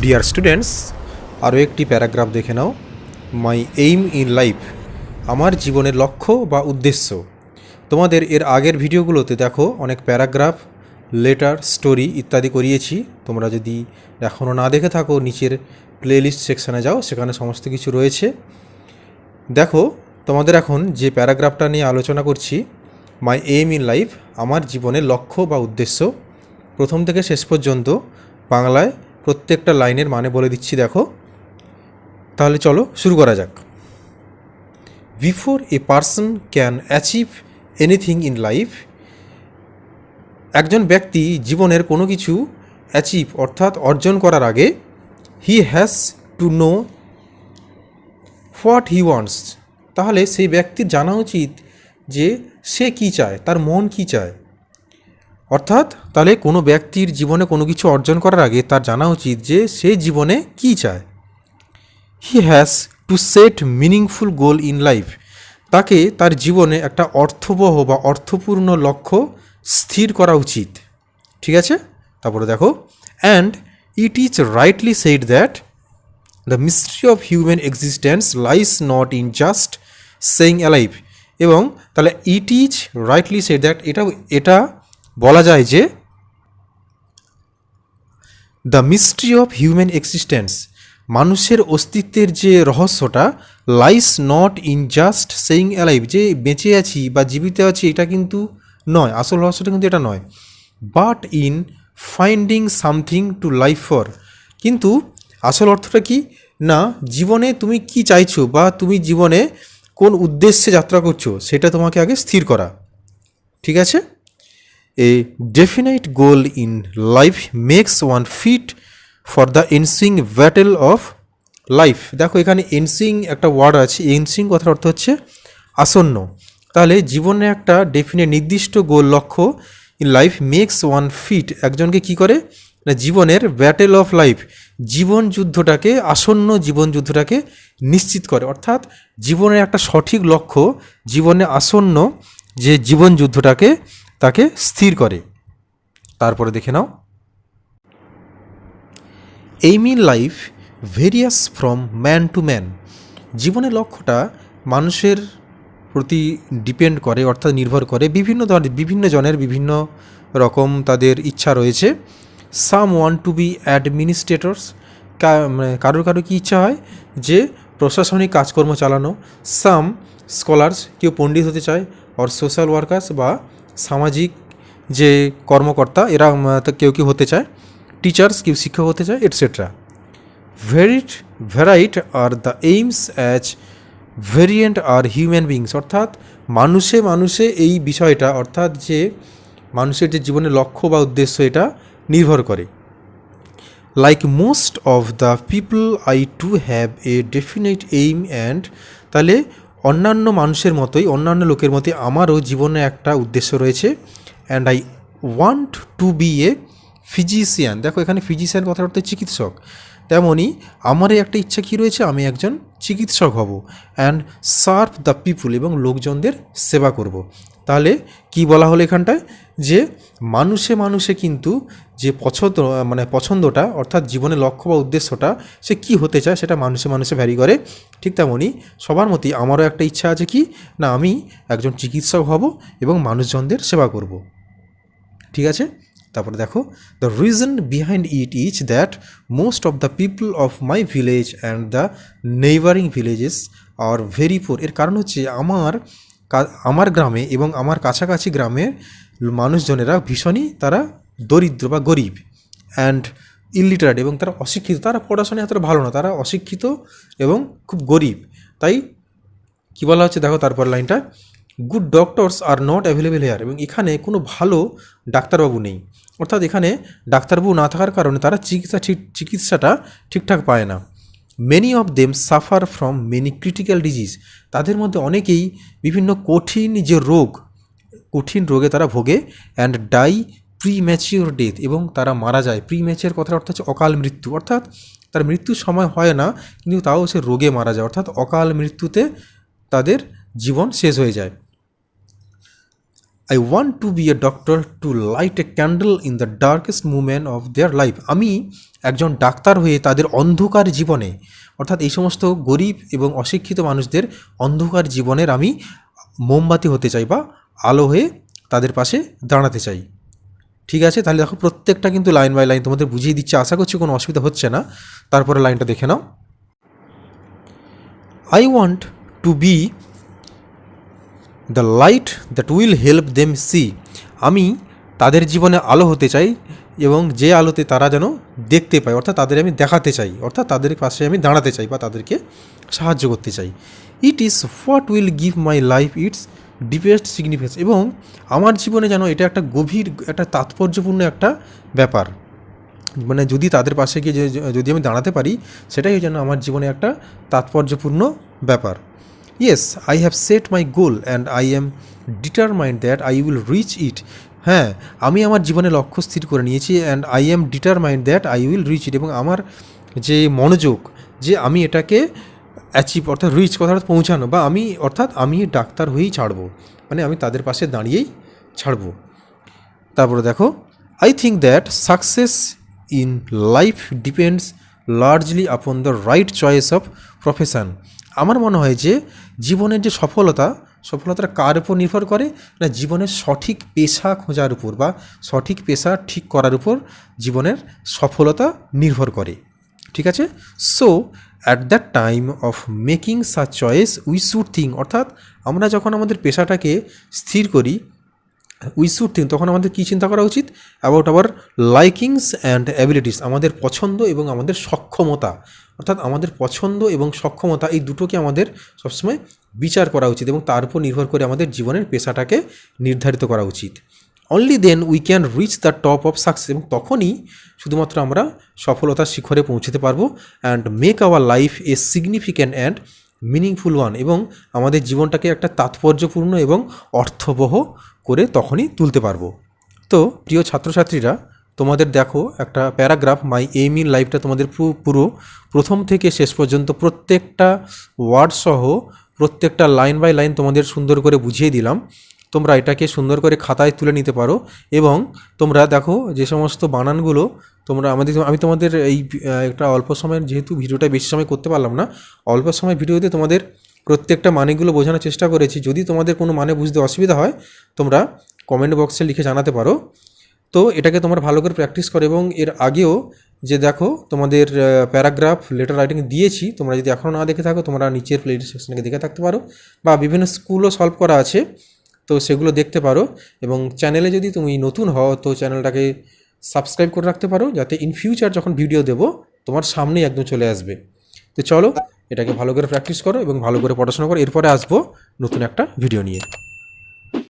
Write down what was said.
Dear students, আরও একটি paragraph দেখে নাও। মাই এইম ইন লাইফ, আমার জীবনের লক্ষ্য বা উদ্দেশ্য। তোমাদের এর আগের ভিডিওগুলোতে দেখো অনেক প্যারাগ্রাফ, লেটার, স্টোরি ইত্যাদি করিয়েছি। তোমরা যদি এখনও না দেখে থাকো নিচের প্লেলিস্ট সেকশানে যাও, সেখানে সমস্ত কিছু রয়েছে। দেখো তোমাদের এখন যে প্যারাগ্রাফটা নিয়ে আলোচনা করছি, মাই এইম ইন লাইফ, আমার জীবনের লক্ষ্য বা উদ্দেশ্য, প্রথম থেকে শেষ পর্যন্ত বাংলায় প্রত্যেকটা লাইনের মানে বলে দিচ্ছি। দেখো তাহলে চলো শুরু করা যাক। Before a person can achieve anything in life, একজন ব্যক্তি জীবনের কোনো কিছু অ্যাচিভ অর্থাৎ অর্জন করার আগে, he has to know what he wants, তাহলে সেই ব্যক্তির জানা উচিত যে সে কী চায়, তার মন কী চায়। অর্থাৎ তাহলে কোনো ব্যক্তির জীবনে কোনো কিছু অর্জন করার আগে তার জানা উচিত যে সে জীবনে কী চায়। He has to set meaningful goal in life, তাকে তার জীবনে একটা অর্থবহ বা অর্থপূর্ণ লক্ষ্য স্থির করা উচিত। ঠিক আছে, তারপরে দেখো, and it is rightly said that the mystery of human existence lies not in just saying alive, এবং তাহলে it is rightly said that, এটা বলা যায় যে the mystery of human existence, মানুষের অস্তিত্বের যে রহস্যটা, lies not in just saying alive, যে বেঁচে আছি বা জীবিত আছি এটা কিন্তু নয়, আসল রহস্যটা কিন্তু এটা নয়, but in finding something to life for, কিন্তু আসল অর্থটা কি না, জীবনে তুমি কি চাইছো বা তুমি জীবনে কোন উদ্দেশ্যে যাত্রা করছো সেটা তোমাকে আগে স্থির করা। ঠিক আছে, a definite goal in life makes one fit for the ensuing battle of life. দেখো এখানে এনসুইং একটা ওয়ার্ড আছে, এনসুইং কথার অর্থ হচ্ছে আসন্ন। তাহলে জীবনে একটা ডেফিনেট নির্দিষ্ট গোল, লক্ষ্য in life makes one fit, একজনকে কি করে না জীবনের ব্যাটেল অফ লাইফ, জীবন যুদ্ধটাকে, আসন্ন জীবন যুদ্ধটাকে নিশ্চিত করে। অর্থাৎ জীবনের একটা সঠিক লক্ষ্য, জীবনে আসন্ন যে জীবন যুদ্ধটাকে তাকে স্থির করে। তারপরে দেখে নাও, aim in life varies from man to man, জীবনের লক্ষ্যটা মানুষের প্রতি ডিপেন্ড করে, অর্থাৎ নির্ভর করে, বিভিন্ন জনের বিভিন্ন রকম তাদের ইচ্ছা রয়েছে। সাম ওয়ান্ট টু বি অ্যাডমিনিস্ট্রেটরস, কারোর কি ইচ্ছা হয় যে প্রশাসনিক কাজকর্ম চালানো। সাম স্কলার্স, কেউ পণ্ডিত হতে চায়, অর সোশ্যাল ওয়ার্কার্স বা সামাজিক যে কর্মকর্তা এরা কেউ হতে চায়, টিচার্স কেউ শিক্ষক হতে চায়, etcetera. Varied are the aims as variant are human beings, অর্থাৎ মানুষে এই বিষয়টা, অর্থাৎ যে মানুষের যে জীবনের লক্ষ্য বা উদ্দেশ্য এটা নির্ভর করে। Like most of the people I to have a definite aim and, তাহলে অন্যান্য মানুষের মতোই, অন্যান্য লোকের মতোই আমারও জীবনে একটা উদ্দেশ্য রয়েছে। And I want to be a physician, দেখো এখানে ফিজিশিয়ান কথার অর্থ চিকিৎসক, তেমনই আমারই একটা ইচ্ছা কী রয়েছে, আমি একজন চিকিৎসক হব। অ্যান্ড সার্ভ দ্য পিপুল, এবং লোকজনদের সেবা করব। তাহলে কি বলা হলো এখানটায়, যে মানুষে কিন্তু যে পছন্দটা, অর্থাৎ জীবনের লক্ষ্য বা উদ্দেশ্যটা সে কি হতে চায় সেটা মানুষে ভ্যারি করে। ঠিক তেমনই সবার মতোই আমারও একটা ইচ্ছা আছে কি না, আমি একজন চিকিৎসক হব এবং মানুষজনদের সেবা করব। ঠিক আছে, তারপরে দেখো, the reason behind it is that most of the people of my village and the neighbouring villages are very পুর, এর কারণ হচ্ছে আমার গ্রামে এবং আমার কাছাকাছি গ্রামের মানুষজনেরা ভীষণই তারা দরিদ্র বা গরিব, অ্যান্ড ইলিটারেট, এবং তারা অশিক্ষিত, তারা পড়াশোনায় এতটা ভালো না, তারা অশিক্ষিত এবং খুব গরিব। তাই কী বলা হচ্ছে দেখো তারপর লাইনটা, good doctors are not available hair, এবং এখানে কোনো ভালো ডাক্তারবাবু নেই, অর্থাৎ এখানে ডাক্তারবাবু না থাকার কারণে তারা চিকিৎসাটা ঠিকঠাক পায় না। Many of them suffer from many critical disease, তাদের মধ্যে অনেকেই বিভিন্ন কঠিন রোগে তারা ভোগে। And die premature death, এবং তারা মারা যায়। প্রি ম্যাচিওর কথার অর্থ হচ্ছে অকাল মৃত্যু, অর্থাৎ তার মৃত্যুর সময় হয় না কিন্তু তাও সে রোগে মারা যায়, অর্থাৎ অকাল মৃত্যুতে তাদের জীবন শেষ হয়ে যায়। I want to be a doctor to light a candle in the darkest moment of their life. আমি একজন ডাক্তার হয়ে তাদের অন্ধকার জীবনে, অর্থাৎ এই সমস্ত গরিব এবং অশিক্ষিত মানুষদের অন্ধকার জীবনের আমি মোমবাতি হতে চাই বা আলো হয়ে তাদের পাশে দাঁড়াতে চাই। ঠিক আছে, তাহলে দেখো প্রত্যেকটা কিন্তু লাইন বাই লাইন তোমাদের বুঝিয়ে দিচ্ছে, আশা করছি কোনো অসুবিধা হচ্ছে না। তারপরে লাইনটা দেখে নাও। I want to be the light that will help them see. আমি তাদের জীবনে আলো হতে চাই এবং যে আলোতে তারা যেন দেখতে পায়, অর্থাৎ তাদের আমি দেখাতে চাই, অর্থাৎ তাদের পাশে আমি দাঁড়াতে চাই বা তাদেরকে সাহায্য করতে চাই। It is what will give my life it's deepest significance. এবং আমার জীবনে যেন এটা একটা গভীর, একটা তাৎপর্যপূর্ণ একটা ব্যাপার, মানে যদি তাদের পাশে গিয়ে যদি আমি দাঁড়াতে পারি, সেটাই যেন আমার জীবনে একটা তাৎপর্যপূর্ণ ব্যাপার। Yes, I have set my goal and I am determined that I will reach it. হ্যাঁ, আমি আমার জীবনে লক্ষ্য স্থির করে নিয়েছি, and I am determined that I will reach it. এবং আমার যে মনোযোগ যে আমি এটাকে অ্যাচিভ, অর্থাৎ রিচ কথাটা পৌঁছানো, বা আমি অর্থাৎ আমি ডাক্তার হয়েই ছাড়বো, মানে আমি তাদের পাশে দাঁড়িয়েই ছাড়বো। তারপরে দেখো, I think that success in life depends largely upon the right choice of profession. আমার মনে হয় যে জীবনের যে সফলতাটা কার উপর নির্ভর করে না, জীবনের সঠিক পেশা খোঁজার উপর বা সঠিক পেশা ঠিক করার উপর জীবনের সফলতা নির্ভর করে। ঠিক আছে, so at that time of making such choice we should think, অর্থাৎ আমরা যখন আমাদের পেশাটাকে স্থির করি, উই শুড থিঙ্ক, তখন আমাদের কী চিন্তা করা উচিত? অ্যাবাউট আওয়ার লাইকিংস অ্যান্ড অ্যাবিলিটিস, আমাদের পছন্দ এবং আমাদের সক্ষমতা, অর্থাৎ আমাদের পছন্দ এবং সক্ষমতা এই দুটোকে আমাদের সবসময় বিচার করা উচিত এবং তার উপর নির্ভর করে আমাদের জীবনের পেশাটাকে নির্ধারিত করা উচিত। Only then we can reach the top of success, এবং তখনই শুধুমাত্র আমরা সফলতার শিখরে পৌঁছতে পারবো। And make our life a significant and meaningful one, এবং আমাদের জীবনটাকে একটা তাৎপর্যপূর্ণ এবং অর্থবহ করে তখনই তুলতে পারবো। তো প্রিয় ছাত্রছাত্রীরা, তোমাদের দেখো একটা প্যারাগ্রাফ মাই এইম ইন লাইফটা তোমাদের পুরো প্রথম থেকে শেষ পর্যন্ত প্রত্যেকটা ওয়ার্ড সহ প্রত্যেকটা লাইন বাই লাইন তোমাদের সুন্দর করে বুঝিয়ে দিলাম। তোমরা এটাকে সুন্দর করে খাতায় তুলে নিতে পারো এবং তোমরা দেখো যে সমস্ত বানানগুলো তোমরা আমি তোমাদের এই একটা অল্প সময়ের, যেহেতু ভিডিওটা বেশি সময় করতে পারলাম না, অল্প সময় ভিডিওতে তোমাদের প্রত্যেকটা মানেগুলো বোঝানোর চেষ্টা করেছি। যদি তোমাদের কোনো মানে বুঝতে অসুবিধা হয় তোমরা কমেন্ট বক্সে লিখে জানাতে পারো। তো এটাকে তোমরা ভালো করে প্র্যাকটিস করো। এবং এর আগেও যে দেখো তোমাদের প্যারাগ্রাফ লেটার রাইটিং দিয়েছি, তোমরা যদি এখনও না দেখে থাকো তোমরা নিচের প্লেলিস্ট সেকশনকে দেখে থাকতে পারো, বা বিভিন্ন স্কুলও সলভ করা আছে, তো সেগুলো দেখতে পারো। এবং চ্যানেলে যদি তুমি নতুন হও তো চ্যানেলটাকে সাবস্ক্রাইব করে রাখতে পারো, যাতে ইন ফিউচার যখন ভিডিও দেবো তোমার সামনেই একদম চলে আসবে। তো চলো এটাকে ভালো করে প্র্যাকটিস করো এবং ভালো করে পড়াশোনা করো, এরপরে আসবো নতুন একটা ভিডিও নিয়ে।